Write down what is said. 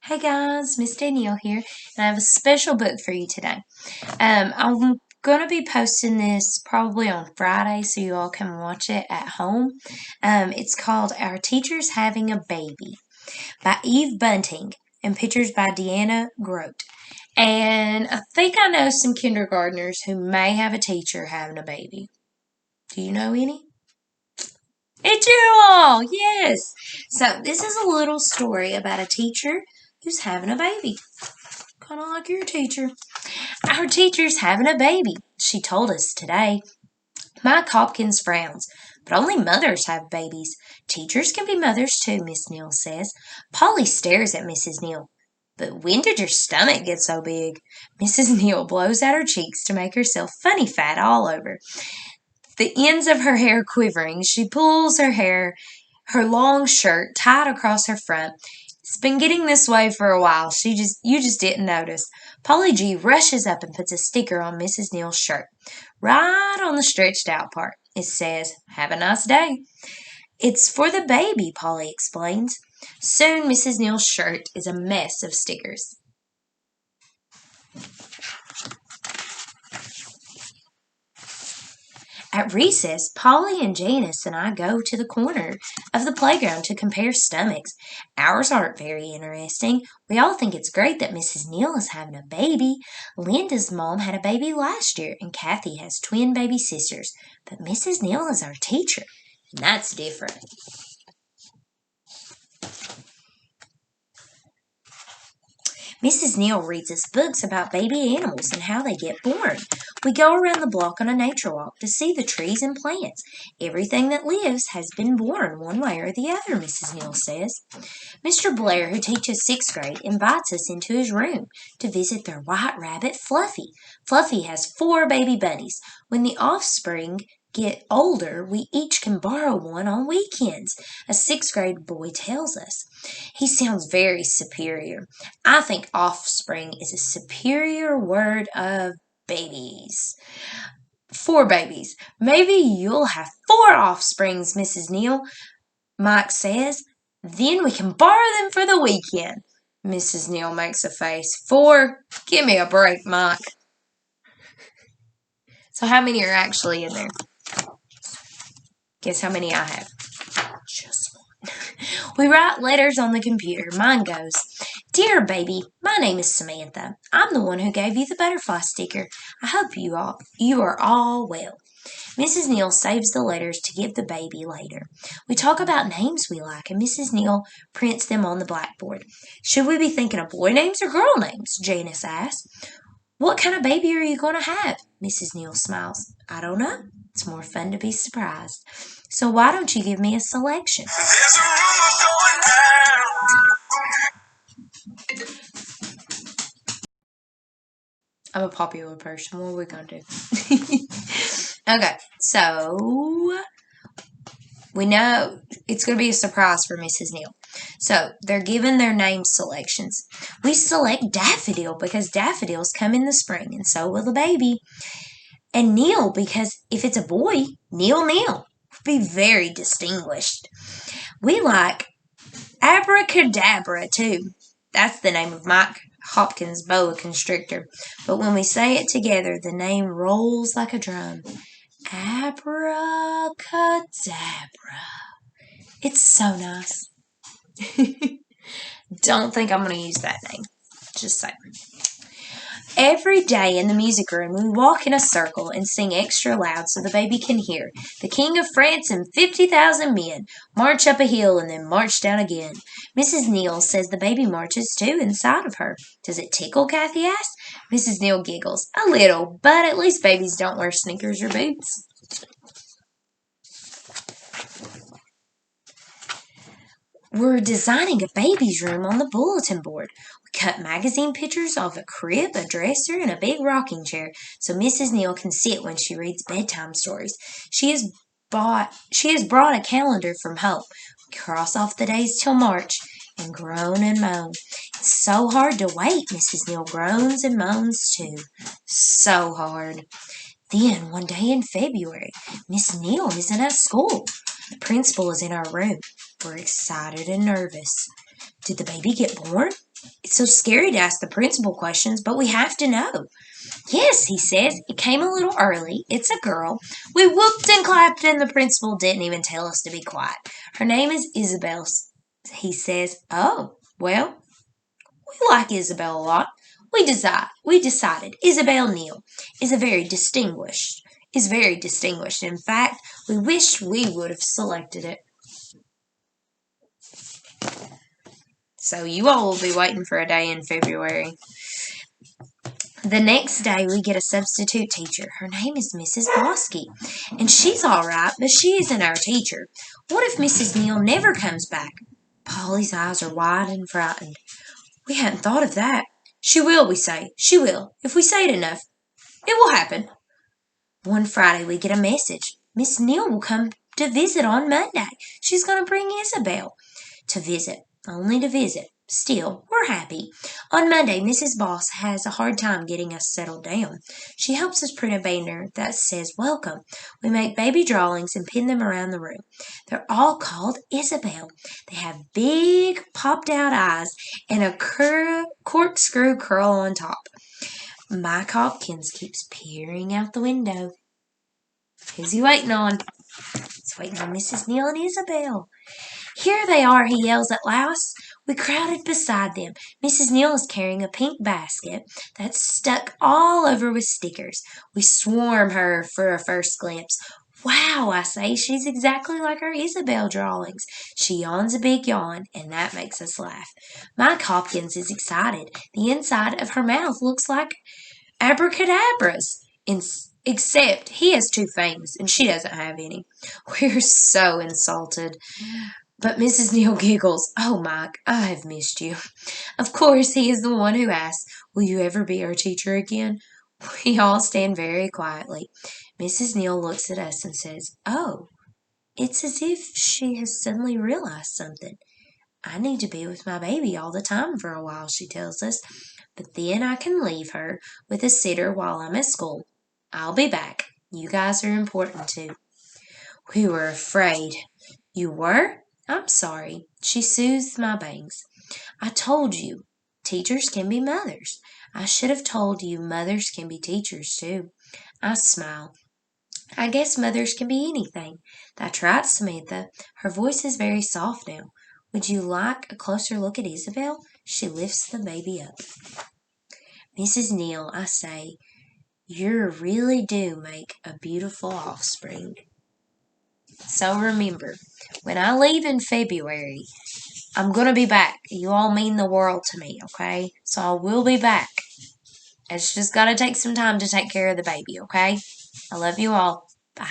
Hey guys, Miss Danielle here, and I have a special book for you today. I'm going to be posting this probably on Friday so you all can watch it at home. It's called Our Teacher's Having a Baby by Eve Bunting and pictures by Deanna Grote. And I think I know some kindergartners who may have a teacher having a baby. Do you know any? It's you all, yes. So this is a little story about a teacher who's having a baby. Kind of like your teacher. Our teacher's having a baby, she told us today. Mike Hopkins frowns. But only mothers have babies. Teachers can be mothers too, Miss Neal says. Polly stares at Mrs. Neal. But when did your stomach get so big? Mrs. Neal blows out her cheeks to make herself funny fat all over. The ends of her hair quivering, she pulls her long shirt tied across her front. It's been getting this way for a while. You just didn't notice. Polly G rushes up and puts a sticker on Mrs. Neal's shirt, right on the stretched out part. It says, "Have a nice day." It's for the baby, Polly explains. Soon Mrs. Neal's shirt is a mess of stickers. At recess, Polly and Janice and I go to the corner of the playground to compare stomachs. Ours aren't very interesting. We all think it's great that Mrs. Neal is having a baby. Linda's mom had a baby last year, and Kathy has twin baby sisters. But Mrs. Neal is our teacher, and that's different. Mrs. Neal reads us books about baby animals and how they get born. We go around the block on a nature walk to see the trees and plants. Everything that lives has been born one way or the other, Mrs. Neal says. Mr. Blair, who teaches sixth grade, invites us into his room to visit their white rabbit, Fluffy. Fluffy has 4 baby bunnies. When the offspring get older, we each can borrow one on weekends, a sixth grade boy tells us. He sounds very superior. I think offspring is a superior word of babies. 4 babies. Maybe you'll have 4 offsprings, Mrs. Neal, Mike says. Then we can borrow them for the weekend. Mrs. Neal makes a face. 4? Give me a break, Mike. So how many are actually in there? Guess how many I have? Just one. We write letters on the computer. Mine goes, "Dear baby, my name is Samantha. I'm the one who gave you the butterfly sticker. I hope you are all well." Mrs. Neal saves the letters to give the baby later. We talk about names we like, and Mrs. Neal prints them on the blackboard. "Should we be thinking of boy names or girl names?" Janice asks. "What kind of baby are you going to have?" Mrs. Neal smiles. "I don't know. It's more fun to be surprised. So why don't you give me a selection?" There's a rumor going round. I'm a popular person. What are we going to do? Okay, so we know it's going to be a surprise for Mrs. Neal. So they're given their name selections. We select Daffodil because daffodils come in the spring, and so will the baby. And Neal because if it's a boy, Neal would be very distinguished. We like Abracadabra too. That's the name of Mike Hopkins' boa constrictor. But when we say it together, the name rolls like a drum. Abracadabra. It's so nice. Don't think I'm going to use that name. Just saying. Every day in the music room, we walk in a circle and sing extra loud so the baby can hear. The King of France and 50,000 men march up a hill and then march down again. Mrs. Neal says the baby marches too inside of her. Does it tickle? Kathy asks. Mrs. Neal giggles. A little, but at least babies don't wear sneakers or boots. We're designing a baby's room on the bulletin board. We cut magazine pictures of a crib, a dresser, and a big rocking chair so Mrs. Neal can sit when she reads bedtime stories. She has brought a calendar from home. We cross off the days till March and groan and moan. It's so hard to wait, Mrs. Neal groans and moans too. So hard. Then, one day in February, Miss Neal isn't at school. The principal is in our room. We're excited and nervous. Did the baby get born? It's so scary to ask the principal questions, but we have to know. Yes, he says. It came a little early. It's a girl. We whooped and clapped, and the principal didn't even tell us to be quiet. Her name is Isabel, he says. Oh, well, we like Isabel a lot. We decided Isabel Neal is very distinguished. In fact, we wish we would have selected it. So you all will be waiting for a day in February. The next day, we get a substitute teacher. Her name is Mrs. Bosky, and she's all right, but she isn't our teacher. What if Mrs. Neal never comes back? Polly's eyes are wide and frightened. We hadn't thought of that. She will, we say. She will. If we say it enough, it will happen. One Friday, we get a message. Miss Neal will come to visit on Monday. She's going to bring Isabel to visit, only to visit. Still, we're happy. On Monday, Mrs. Boss has a hard time getting us settled down. She helps us print a banner that says welcome. We make baby drawings and pin them around the room. They're all called Isabel. They have big, popped-out eyes and a corkscrew curl on top. Mike Hopkins keeps peering out the window. Who's he waiting on? He's waiting on Mrs. Neal and Isabel. Here they are, he yells at last. We crowded beside them. Mrs. Neal is carrying a pink basket that's stuck all over with stickers. We swarm her for a first glimpse. Wow, I say, she's exactly like our Isabel drawings. She yawns a big yawn, and that makes us laugh. Mike Hopkins is excited. The inside of her mouth looks like abracadabras, except he has two fangs, and she doesn't have any. We're so insulted. But Mrs. Neal giggles. Oh, Mike, I have missed you. Of course, he is the one who asks, will you ever be our teacher again? We all stand very quietly. Mrs. Neal looks at us and says, oh, it's as if she has suddenly realized something. I need to be with my baby all the time for a while, she tells us. But then I can leave her with a sitter while I'm at school. I'll be back. You guys are important too. We were afraid. You were? I'm sorry. She soothes my bangs. I told you, teachers can be mothers. I should have told you mothers can be teachers too. I smile. I guess mothers can be anything. That's right, Samantha. Her voice is very soft now. Would you like a closer look at Isabel? She lifts the baby up. Mrs. Neal, I say, you really do make a beautiful offspring. So remember, when I leave in February, I'm going to be back. You all mean the world to me, okay? So I will be back. It's just got to take some time to take care of the baby, okay? I love you all. Bye.